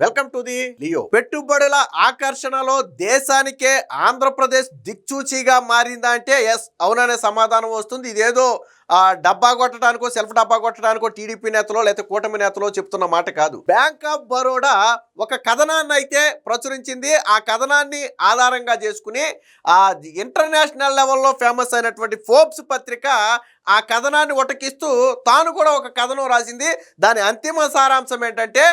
Welcome to the Leo. పెట్టుబడుల ఆకర్షణలో దేశానికే ఆంధ్రప్రదేశ్ దిక్చూచిగా మారిందా అంటే ఎస్, అవుననే సమాధానం వస్తుంది. ఇదేదో డబ్బా కొట్టడానికో సెల్ఫ్ డబ్బా కొట్టడానికో టీడీపీ నేతలో లేకపోతే కూటమి నేతలో చెప్తున్న మాట కాదు. బ్యాంక్ ఆఫ్ బరోడా ఒక కథనాన్ని అయితే ప్రచురించింది. ఆ కథనాన్ని ఆధారంగా చేసుకుని ఇంటర్నేషనల్ లెవెల్లో ఫేమస్ అయినటువంటి ఫోర్బ్స్ పత్రిక ఆ కథనాన్ని ఉటకిస్తూ తాను కూడా ఒక కథనం రాసింది. దాని అంతిమ సారాంశం ఏంటంటే,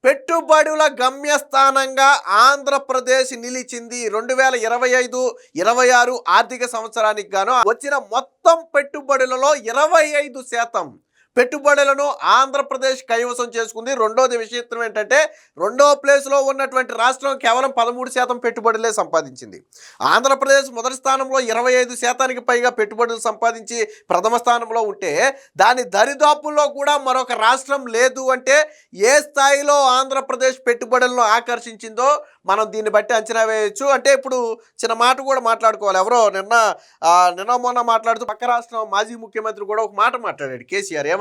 పెట్టుబడుల గమ్యస్థానంగా ఆంధ్రప్రదేశ్ నిలిచింది. 2025-26 ఆర్థిక సంవత్సరానికి గాను వచ్చిన మొత్తం పెట్టుబడులలో 25% పెట్టుబడులను ఆంధ్రప్రదేశ్ కైవసం చేసుకుంది. రెండోది విచిత్రం ఏంటంటే, రెండో ప్లేస్లో ఉన్నటువంటి రాష్ట్రం కేవలం 13% పెట్టుబడులే సంపాదించింది. ఆంధ్రప్రదేశ్ మొదటి స్థానంలో 25%కి పైగా పెట్టుబడులు సంపాదించి ప్రథమ స్థానంలో ఉంటే, దాని దరిదాపుల్లో కూడా మరొక రాష్ట్రం లేదు. అంటే ఏ స్థాయిలో ఆంధ్రప్రదేశ్ పెట్టుబడులను ఆకర్షించిందో మనం దీన్ని బట్టి అంచనా వేయచ్చు. అంటే ఇప్పుడు చిన్న మాట కూడా మాట్లాడుకోవాలి. ఎవరో నిన్న మొన్న మాట్లాడుతూ పక్క రాష్ట్రం మాజీ ముఖ్యమంత్రి కూడా ఒక మాట మాట్లాడాడు, కేసీఆర్. ఏమని?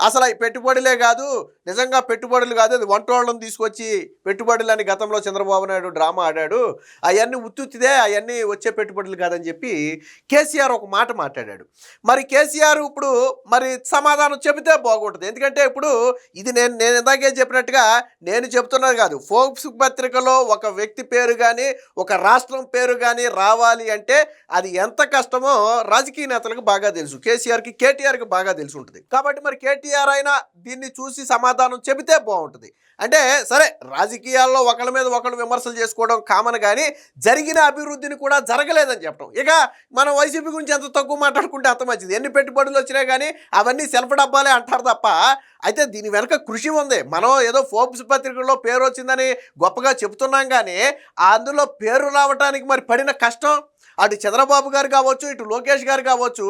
అసలు ఈ పెట్టుబడులే కాదు, నిజంగా పెట్టుబడులు కాదు, అది వంటోళ్ళను తీసుకొచ్చి పెట్టుబడులు అని గతంలో చంద్రబాబు నాయుడు డ్రామా ఆడాడు, అవన్నీ ఉత్తుత్తిదే, అవన్నీ వచ్చే పెట్టుబడులు కాదని చెప్పి కేసీఆర్ ఒక మాట మాట్లాడాడు. మరి కేసీఆర్ ఇప్పుడు మరి సమాధానం చెబితే బాగుంటుంది. ఎందుకంటే ఇప్పుడు ఇది నేను ఇందాకే చెప్పినట్టుగా నేను చెప్తున్నది కాదు. ఫోర్బ్స్ పత్రికలో ఒక వ్యక్తి పేరు కానీ ఒక రాష్ట్రం పేరు కానీ రావాలి అంటే అది ఎంత కష్టమో రాజకీయ నేతలకు బాగా తెలుసు. కేసీఆర్కి కేటీఆర్కి బాగా తెలిసి ఉంటుంది. కాబట్టి మరి కేటీఆర్ అయినా దీన్ని చూసి సమాధానం చెబితే బాగుంటుంది. అంటే సరే, రాజకీయాల్లో ఒకళ్ళ మీద ఒకళ్ళు విమర్శలు చేసుకోవడం కామన్, కానీ జరిగిన అభివృద్ధిని కూడా జరగలేదని చెప్పడం. ఇక మనం వైసీపీ గురించి ఎంత తక్కువ మాట్లాడుకుంటే అంత మంచిది. ఎన్ని పెట్టుబడులు వచ్చినా కానీ అవన్నీ సెల్ఫ్ డబ్బాలే అంటారు తప్ప, అయితే దీని వెనక కృషి ఉంది. మనం ఏదో ఫోర్బ్స్ పత్రికల్లో పేరు వచ్చిందని గొప్పగా చెబుతున్నాం, కానీ అందులో పేరు రావడానికి మరి పడిన కష్టం, అటు చంద్రబాబు గారు కావచ్చు, ఇటు లోకేష్ గారు కావచ్చు,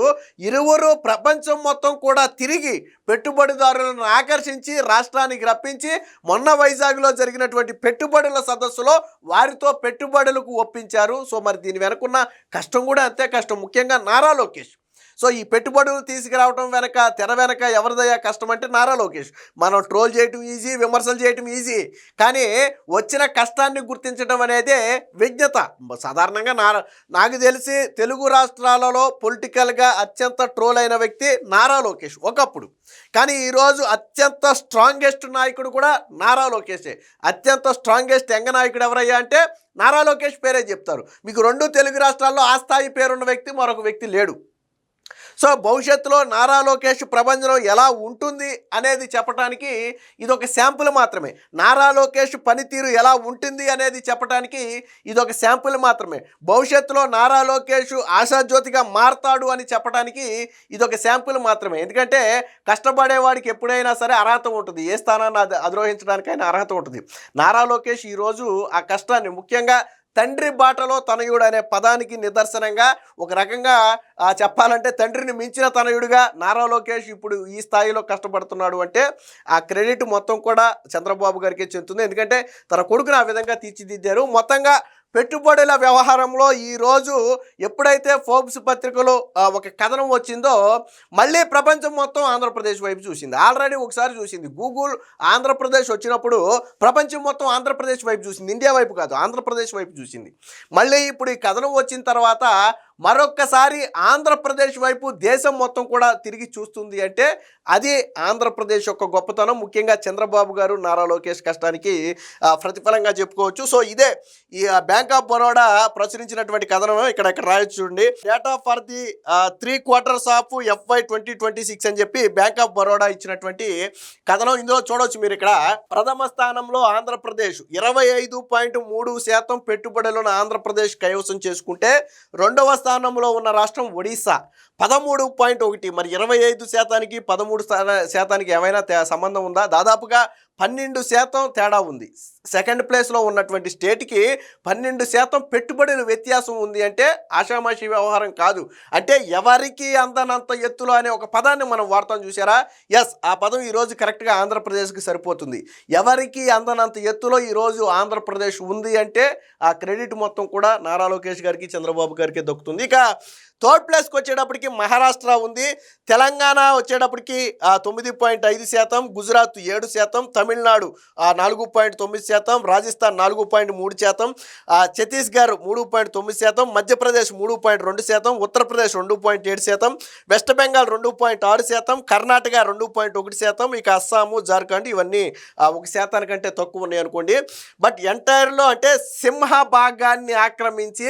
ఇరువురు ప్రపంచం మొత్తం కూడా తిరిగి పెట్టుబడిదారులను ఆకర్షించి రాష్ట్రానికి రప్పించి మొన్న వైజాగ్లో జరిగినటువంటి పెట్టుబడుల సదస్సులో వారితో పెట్టుబడులకు ఒప్పించారు. సో మరి దీని వెనుకున్న కష్టం కూడా అంతే కష్టం, ముఖ్యంగా నారా లోకేష్. సో ఈ పెట్టుబడులు తీసుకురావడం వెనక, తెర వెనక ఎవరిదయ్యా కష్టం అంటే నారా లోకేష్. మనం ట్రోల్ చేయటం ఈజీ, విమర్శలు చేయటం ఈజీ, కానీ వచ్చిన కష్టాన్ని గుర్తించడం అనేదే విజ్ఞత. సాధారణంగా నాకు తెలిసి తెలుగు రాష్ట్రాలలో పొలిటికల్గా అత్యంత ట్రోల్ అయిన వ్యక్తి నారా లోకేష్ ఒకప్పుడు. కానీ ఈరోజు అత్యంత స్ట్రాంగెస్ట్ నాయకుడు కూడా నారా లోకేషే. అత్యంత స్ట్రాంగెస్ట్ యంగ్ నాయకుడు ఎవరయ్యా అంటే నారా లోకేష్ పేరే చెప్తారు. మీకు రెండు తెలుగు రాష్ట్రాల్లో ఆ స్థాయి పేరున్న వ్యక్తి మరొక వ్యక్తి లేడు. సో భవిష్యత్తులో నారా లోకేష్ ప్రభంజనం ఎలా ఉంటుంది అనేది చెప్పడానికి ఇదొక శాంపుల్ మాత్రమే. నారా లోకేష్ పనితీరు ఎలా ఉంటుంది అనేది చెప్పడానికి ఇదొక శాంపుల్ మాత్రమే. భవిష్యత్తులో నారా లోకేష్ ఆశాజ్యోతిగా మారతాడు అని చెప్పడానికి ఇదొక శాంపుల్ మాత్రమే. ఎందుకంటే కష్టపడేవాడికి ఎప్పుడైనా సరే అర్హత ఉంటుంది, ఏ స్థానాన్ని అధిరోహించడానికైనా అర్హత ఉంటుంది. నారా లోకేష్ ఈరోజు ఆ కష్టాన్ని, ముఖ్యంగా తండ్రి బాటలో తనయుడు అనే పదానికి నిదర్శనంగా, ఒక రకంగా చెప్పాలంటే తండ్రిని మించిన తనయుడిగా నారా లోకేష్ ఇప్పుడు ఈ స్థాయిలో కష్టపడుతున్నాడు అంటే ఆ క్రెడిట్ మొత్తం కూడా చంద్రబాబు గారికే చెందుతుంది. ఎందుకంటే తన కొడుకుని ఆ విధంగా తీర్చిదిద్దారు. మొత్తంగా పెట్టుబడుల వ్యవహారంలో ఈరోజు ఎప్పుడైతే ఫోర్బ్స్ పత్రికలో ఒక కథనం వచ్చిందో, మళ్ళీ ప్రపంచం మొత్తం ఆంధ్రప్రదేశ్ వైపు చూసింది. ఆల్రెడీ ఒకసారి చూసింది గూగుల్ ఆంధ్రప్రదేశ్ వచ్చినప్పుడు, ప్రపంచం మొత్తం ఆంధ్రప్రదేశ్ వైపు చూసింది, ఇండియా వైపు కాదు, ఆంధ్రప్రదేశ్ వైపు చూసింది. మళ్ళీ ఇప్పుడు ఈ కథనం వచ్చిన తర్వాత మరొక్కసారి ఆంధ్రప్రదేశ్ వైపు దేశం మొత్తం కూడా తిరిగి చూస్తుంది. అంటే అది ఆంధ్రప్రదేశ్ యొక్క గొప్పతనం, ముఖ్యంగా చంద్రబాబు గారు నారా లోకేష్ కష్టానికి ప్రతిఫలంగా చెప్పుకోవచ్చు. సో ఇదే ఈ బ్యాంక్ ఆఫ్ బరోడా ప్రచురించినటువంటి కథనం. ఇక్కడ రాయొచ్చు చూడండి, data for the 3 quarters of FY 2026 అని చెప్పి బ్యాంక్ ఆఫ్ బరోడా ఇచ్చినటువంటి కథనం. ఇందులో చూడవచ్చు మీరు, ఇక్కడ ప్రథమ స్థానంలో ఆంధ్రప్రదేశ్ 25.3% పెట్టుబడులను ఆంధ్రప్రదేశ్ కైవసం చేసుకుంటే, రెండవ స్థానంలో ఉన్న రాష్ట్రం ఒడిశా 13.1. మరి 25%కి 13% ఏమైనా సంబంధం ఉందా? దాదాపుగా 12% తేడా ఉంది. సెకండ్ ప్లేస్లో ఉన్నటువంటి స్టేట్కి 12% పెట్టుబడుల వ్యత్యాసం ఉంది. అంటే ఆషామాషి వ్యవహారం కాదు. అంటే ఎవరికి అందనంత ఎత్తులో అనే ఒక పదాన్ని మనం వాడతాం చూసారా? ఎస్, ఆ పదం ఈరోజు కరెక్ట్గా ఆంధ్రప్రదేశ్కి సరిపోతుంది. ఎవరికి అందనంత ఎత్తులో ఈరోజు ఆంధ్రప్రదేశ్ ఉంది అంటే ఆ క్రెడిట్ మొత్తం కూడా నారా లోకేష్ గారికి, చంద్రబాబు గారికి దక్కుతుంది. ఇక థర్డ్ ప్లేస్కి వచ్చేటప్పటికి మహారాష్ట్ర ఉంది, తెలంగాణ వచ్చేటప్పటికి 9.5%, గుజరాత్ 7%, తమిళనాడు 4.9%, రాజస్థాన్ 4.3%, ఛత్తీస్గఢ్ 3.9%, మధ్యప్రదేశ్ 3.2%, ఉత్తరప్రదేశ్ 2.7%, వెస్ట్ బెంగాల్ 2.6%, కర్ణాటక 2.1%, ఇక అస్సాము, జార్ఖండ్ ఇవన్నీ 1% కంటే తక్కువ ఉన్నాయి అనుకోండి. బట్ ఎంటైర్లో అంటే సింహభాగాన్ని ఆక్రమించి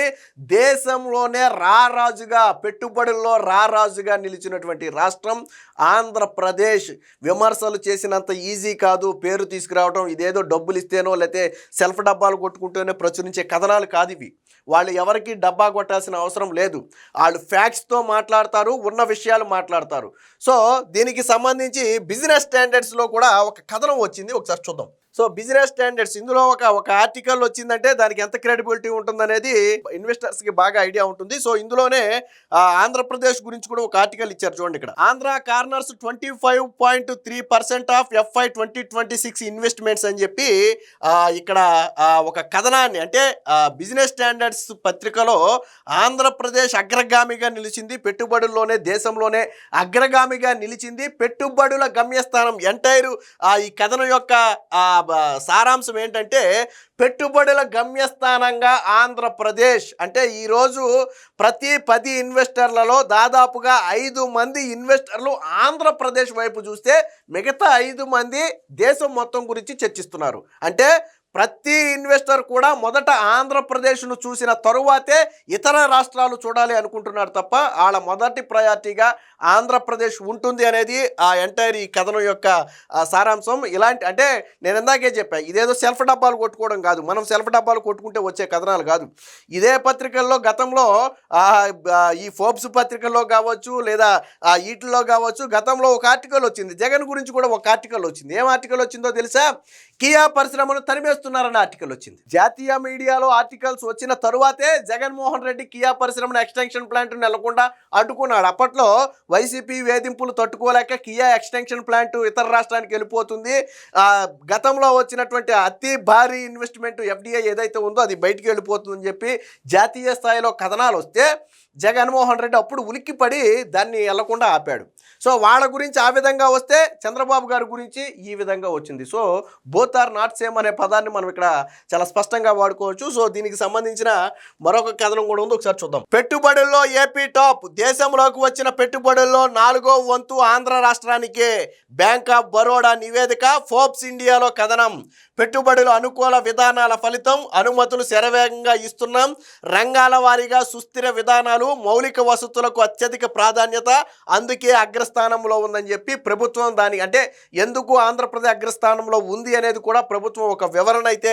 దేశంలోనే రారాజుగా, పెట్టుబడుల్లో రారాజుగా నిలిచినటువంటి రాష్ట్రం ఆంధ్రప్రదేశ్. విమర్శలు చేసినంత ఈజీ కాదు పేరు తీసుకురావడం. ఇదేదో డబ్బులు ఇస్తేనో లేకపోతే సెల్ఫ్ డబ్బాలు కొట్టుకుంటూనే ప్రచురించే కథనాలు కాదు ఇవి. వాళ్ళు ఎవరికి డబ్బా కొట్టాల్సిన అవసరం లేదు. వాళ్ళు ఫ్యాక్ట్స్తో మాట్లాడతారు, ఉన్న విషయాలు మాట్లాడతారు. సో దీనికి సంబంధించి బిజినెస్ స్టాండర్డ్స్లో కూడా ఒక కథనం వచ్చింది, ఒకసారి చూద్దాం. సో బిజినెస్ స్టాండర్డ్స్ ఇందులో ఒక ఆర్టికల్ వచ్చిందంటే దానికి ఎంత క్రెడిబిలిటీ ఉంటుందనేది ఇన్వెస్టర్స్కి బాగా ఐడియా ఉంటుంది. సో ఇందులోనే ఆంధ్రప్రదేశ్ గురించి కూడా ఒక ఆర్టికల్ ఇచ్చారు చూడండి. ఇక్కడ Andhra corners 25.3% of FY 2026 investments అని చెప్పి ఇక్కడ ఒక కథనాన్ని, అంటే బిజినెస్ స్టాండర్డ్స్ పత్రికలో ఆంధ్రప్రదేశ్ అగ్రగామిగా నిలిచింది, పెట్టుబడుల్లోనే దేశంలోనే అగ్రగామిగా నిలిచింది, పెట్టుబడుల గమ్యస్థానం. ఎంటైర్ ఈ కథనం యొక్క సారాంశం ఏంటంటే పెట్టుబడుల గమ్యస్థానంగా ఆంధ్రప్రదేశ్. అంటే ఈరోజు ప్రతి 10 ఇన్వెస్టర్లలో దాదాపుగా 5 మంది ఇన్వెస్టర్లు ఆంధ్రప్రదేశ్ వైపు చూస్తే మిగతా 5 మంది దేశం మొత్తం గురించి చర్చిస్తున్నారు. అంటే ప్రతి ఇన్వెస్టర్ కూడా మొదట ఆంధ్రప్రదేశ్ను చూసిన తరువాతే ఇతర రాష్ట్రాలు చూడాలి అనుకుంటున్నారు తప్ప వాళ్ళ మొదటి ప్రయారిటీగా ఆంధ్రప్రదేశ్ ఉంటుంది అనేది ఆ ఎంటైర్ ఈ కథనం యొక్క సారాంశం. ఇలాంటి అంటే నేను ఇందాకే చెప్పాను, ఇదేదో సెల్ఫ్ డబ్బాలు కొట్టుకోవడం కాదు, మనం సెల్ఫ్ డబ్బాలు కొట్టుకుంటే వచ్చే కథనాలు కాదు. ఇదే పత్రికల్లో గతంలో ఈ ఫోర్బ్స్ పత్రికల్లో కావచ్చు లేదా వీటిల్లో కావచ్చు గతంలో ఒక ఆర్టికల్ వచ్చింది, జగన్ గురించి కూడా ఒక ఆర్టికల్ వచ్చింది. ఏం ఆర్టికల్ వచ్చిందో తెలుసా? కియా పరిశ్రమను తరిమేస్తున్నారన్న ఆర్టికల్ వచ్చింది. జాతీయ మీడియాలో ఆర్టికల్స్ వచ్చిన తరువాతే జగన్మోహన్ రెడ్డి కియా పరిశ్రమను ఎక్స్టెన్షన్ ప్లాంట్ నెలకొండా అడ్డుకున్నాడు. అప్పట్లో వైసీపీ వేధింపులు తట్టుకోలేక కియా ఎక్స్టెన్షన్ ప్లాంట్ ఇతర రాష్ట్రానికి వెళ్ళిపోతుంది. గతంలో వచ్చినటువంటి అతి భారీ ఇన్వెస్ట్మెంట్ FDI ఏదైతే ఉందో అది బయటికి వెళ్ళిపోతుందని చెప్పి జాతీయ స్థాయిలో కథనాలు వస్తే జగన్మోహన్ రెడ్డి అప్పుడు ఉలిక్కిపడి దాన్ని వెళ్లకుండా ఆపాడు. సో వాళ్ళ గురించి ఆ విధంగా వస్తే చంద్రబాబు గారి గురించి ఈ విధంగా వచ్చింది. So both are not same అనే పదాన్ని మనం ఇక్కడ చాలా స్పష్టంగా వాడుకోవచ్చు. సో దీనికి సంబంధించిన మరొక కథనం కూడా ఉంది, ఒకసారి చూద్దాం. పెట్టుబడుల్లో ఏపీ టాప్. దేశంలోకి వచ్చిన పెట్టుబడుల్లో 4వ వంతు ఆంధ్ర రాష్ట్రానికే. బ్యాంక్ ఆఫ్ బరోడా నివేదిక, ఫోర్బ్స్ ఇండియాలో కథనం. పెట్టుబడుల అనుకూల విధానాల ఫలితం, అనుమతులు శరవేగంగా ఇస్తున్నాం, రంగాల వారీగా సుస్థిర విధానాలు, మౌలిక వసతులకు అత్యధిక ప్రాధాన్యత, అందుకే అగ్రస్థానంలో ఉందని చెప్పి ప్రభుత్వం దానికి అంటే ఎందుకు ఆంధ్రప్రదేశ్ అగ్రస్థానంలో ఉంది అనేది కూడా ప్రభుత్వం ఒక వివరణ అయితే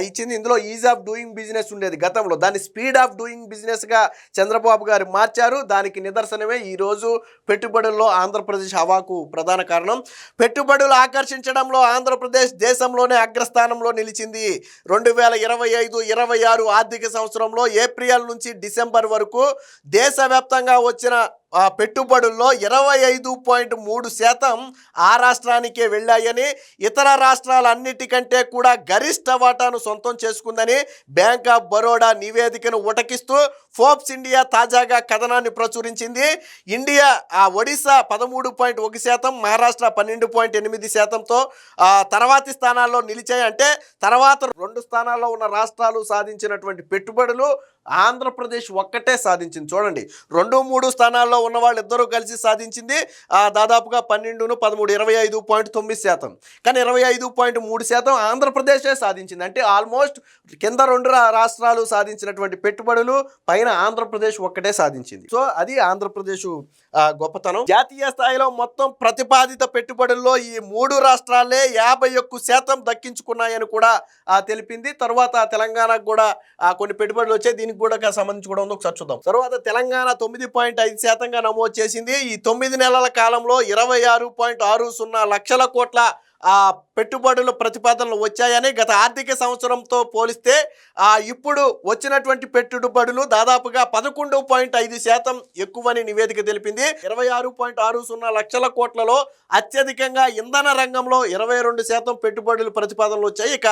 ఇచ్చింది. ఇందులో ఈజ్ ఆఫ్ డూయింగ్ బిజినెస్ ఉండేది గతంలో, దాన్ని స్పీడ్ ఆఫ్ డూయింగ్ బిజినెస్గా చంద్రబాబు గారు మార్చారు. దానికి నిదర్శనమే ఈరోజు పెట్టుబడుల్లో ఆంధ్రప్రదేశ్ హవాకు ప్రధాన కారణం. పెట్టుబడులు ఆకర్షించడంలో ఆంధ్రప్రదేశ్ దేశంలోనే అగ్రస్థానంలో నిలిచింది. 2025-26 ఆర్థిక సంవత్సరంలో ఏప్రిల్ నుంచి డిసెంబర్ వరకు దేశవ్యాప్తంగా వచ్చిన పెట్టుబడుల్లో 25.3% ఆ రాష్ట్రానికే వెళ్ళాయని, ఇతర రాష్ట్రాలన్నిటికంటే కూడా గరిష్ట వాటాను సొంతం చేసుకుందని బ్యాంక్ ఆఫ్ బరోడా నివేదికను ఉటకిస్తూ ఫోర్బ్స్ ఇండియా తాజాగా కథనాన్ని ప్రచురించింది. ఇండియా ఒడిశా 13.1%, మహారాష్ట్ర 12.8%తో తర్వాతి స్థానాల్లో నిలిచాయి. అంటే తర్వాత 2 స్థానాల్లో ఉన్న రాష్ట్రాలు సాధించినటువంటి పెట్టుబడులు ఆంధ్రప్రదేశ్ ఒక్కటే సాధించింది. చూడండి, 2-3 స్థానాల్లో ఉన్న వాళ్ళు ఇద్దరూ కలిసి సాధించింది దాదాపుగా 12, 13, 25.9%. కానీ 25.3% ఆంధ్రప్రదేశే సాధించింది. అంటే ఆల్మోస్ట్ కింద 2 రాష్ట్రాలు సాధించినటువంటి పెట్టుబడులు పైన ఆంధ్రప్రదేశ్ ఒక్కటే సాధించింది. సో అది ఆంధ్రప్రదేశ్ గొప్పతనం. జాతీయ స్థాయిలో మొత్తం ప్రతిపాదిత పెట్టుబడుల్లో ఈ 3 రాష్ట్రాలే 51% దక్కించుకున్నాయని కూడా తెలిపింది. తర్వాత తెలంగాణకు కూడా కొన్ని పెట్టుబడులు వచ్చాయి, దీనికి కూడా సంబంధించి కూడా ఉంది, ఒకసారి చూద్దాం. తర్వాత తెలంగాణ 9.5%గా నమోదు చేసింది. ఈ 9 నెలల కాలంలో 26.60 లక్షల కోట్ల పెట్టుబడుల ప్రతిపాదనలు వచ్చాయని, గత ఆర్థిక సంవత్సరంతో పోలిస్తే ఇప్పుడు వచ్చినటువంటి పెట్టుబడులు దాదాపుగా 11.5% ఎక్కువని నివేదిక తెలిపింది. 26.60 లక్షల కోట్లలో అత్యధికంగా ఇంధన రంగంలో 22% పెట్టుబడులు ప్రతిపాదనలు వచ్చాయి. ఇక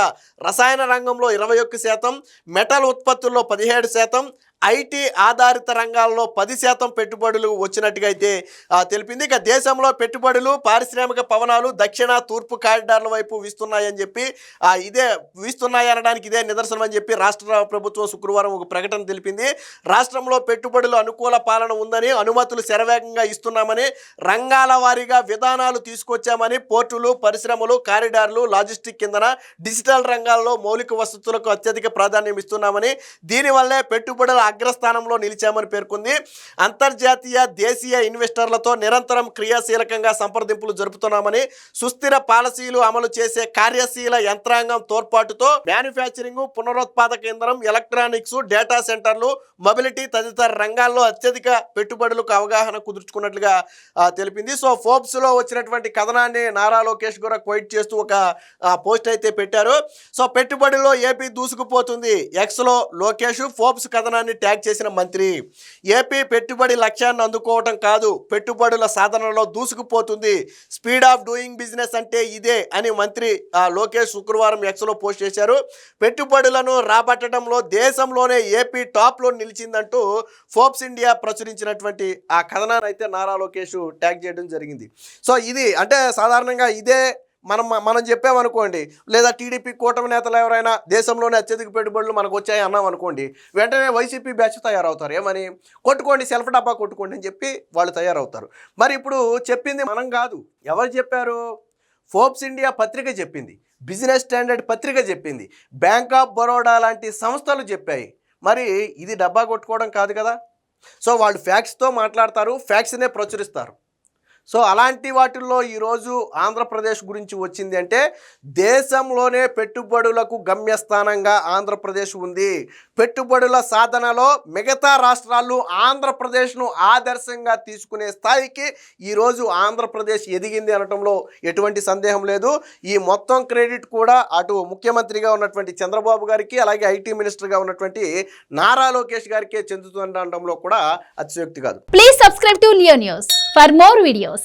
రసాయన రంగంలో 21%, మెటల్ ఉత్పత్తుల్లో 17%, ఐటీ ఆధారిత రంగాల్లో 10% పెట్టుబడులు వచ్చినట్టుగా అయితే తెలిపింది. ఇక దేశంలో పెట్టుబడులు పారిశ్రామిక భవనాలు దక్షిణ తూర్పు కారిడార్ల వైపు వీస్తున్నాయని చెప్పి ఇదే వీస్తున్నాయి అనడానికి ఇదే నిదర్శనం అని చెప్పి రాష్ట్ర ప్రభుత్వం శుక్రవారం ఒక ప్రకటన తెలిపింది. రాష్ట్రంలో పెట్టుబడులు అనుకూల పాలన ఉందని, అనుమతులు శరవేగంగా ఇస్తున్నామని, రంగాల వారీగా విధానాలు తీసుకొచ్చామని, పోర్టులు పరిశ్రమలు కారిడార్లు లాజిస్టిక్ కిందన డిజిటల్ రంగాల్లో మౌలిక వసతులకు అత్యధిక ప్రాధాన్యం ఇస్తున్నామని, దీనివల్లే పెట్టుబడుల అగ్రస్థానంలో నిలిచామని పేర్కొంది. అంతర్జాతీయ దేశీయ ఇన్వెస్టర్లతో నిరంతరం క్రియాశీలకంగా సంప్రదింపులు జరుపుతున్నామని, సుస్థిర పాలసీలు అమలు చేసే కార్యశీల యంత్రాంగం తోడ్పాటుతో మ్యానుఫ్యాక్చరింగ్, పునరుత్పాదక ఇంధనం, ఎలక్ట్రానిక్స్, డేటా సెంటర్లు, మొబిలిటీ తదితర రంగాల్లో అత్యధిక పెట్టుబడులకు అవగాహన కుదుర్చుకున్నట్లుగా తెలిపింది. సో ఫోర్బ్స్ లో వచ్చినటువంటి కథనాన్ని నారా లోకేష్ కూడా క్వైట్ చేస్తూ ఒక పోస్ట్ అయితే పెట్టారు. సో పెట్టుబడిలో ఏపీ దూసుకుపోతుంది, ఎక్స్ లో లోకేష్ ఫోర్బ్స్ కథనాన్ని ట్యాగ్ చేసిన మంత్రి. ఏపీ పెట్టుబడి లక్ష్యాన్ని అందుకోవటం కాదు, పెట్టుబడుల సాధనలో దూసుకుపోతుంది, స్పీడ్ ఆఫ్ డూయింగ్ బిజినెస్ అంటే ఇదే అని మంత్రి లోకేష్ శుక్రవారం ఎక్స్లో పోస్ట్ చేశారు. పెట్టుబడులను రాబట్టడంలో దేశంలోనే ఏపీ టాప్లో నిలిచిందంటూ ఫోర్బ్స్ ఇండియా ప్రచురించినటువంటి ఆ కథనాన్ని అయితే నారా లోకేష్ ట్యాగ్ చేయడం జరిగింది. సో ఇది అంటే సాధారణంగా ఇదే మనం చెప్పామనుకోండి, లేదా టీడీపీ కూటమి నేతలు ఎవరైనా దేశంలోనే అత్యధిక పెట్టుబడులు మనకు వచ్చాయి అన్నాం అనుకోండి, వెంటనే వైసీపీ బ్యాచ్ తయారవుతారు. ఏమని కొట్టుకోండి, సెల్ఫ్ డబ్బా కొట్టుకోండి అని చెప్పి వాళ్ళు తయారవుతారు. మరి ఇప్పుడు చెప్పింది మనం కాదు, ఎవరు చెప్పారు? ఫోర్బ్స్ ఇండియా పత్రిక చెప్పింది, బిజినెస్ స్టాండర్డ్ పత్రిక చెప్పింది, బ్యాంక్ ఆఫ్ బరోడా లాంటి సంస్థలు చెప్పాయి. మరి ఇది డబ్బా కొట్టుకోవడం కాదు కదా. సో వాళ్ళు ఫ్యాక్ట్స్తో మాట్లాడతారు, ఫ్యాక్ట్స్నే ప్రచురిస్తారు. సో అలాంటి వాటిల్లో ఈరోజు ఆంధ్రప్రదేశ్ గురించి వచ్చింది అంటే దేశంలోనే పెట్టుబడులకు గమ్యస్థానంగా ఆంధ్రప్రదేశ్ ఉంది. పెట్టుబడుల సాధనలో మిగతా రాష్ట్రాలు ఆంధ్రప్రదేశ్ను ఆదర్శంగా తీసుకునే స్థాయికి ఈరోజు ఆంధ్రప్రదేశ్ ఎదిగింది అనటంలో ఎటువంటి సందేహం లేదు. ఈ మొత్తం క్రెడిట్ కూడా అటు ముఖ్యమంత్రిగా ఉన్నటువంటి చంద్రబాబు గారికి, అలాగే ఐటీ మినిస్టర్గా ఉన్నటువంటి నారా లోకేష్ గారికే చెందుతుండటంలో కూడా అతిశయోక్తి కాదు. Please subscribe to Leo news for more videos.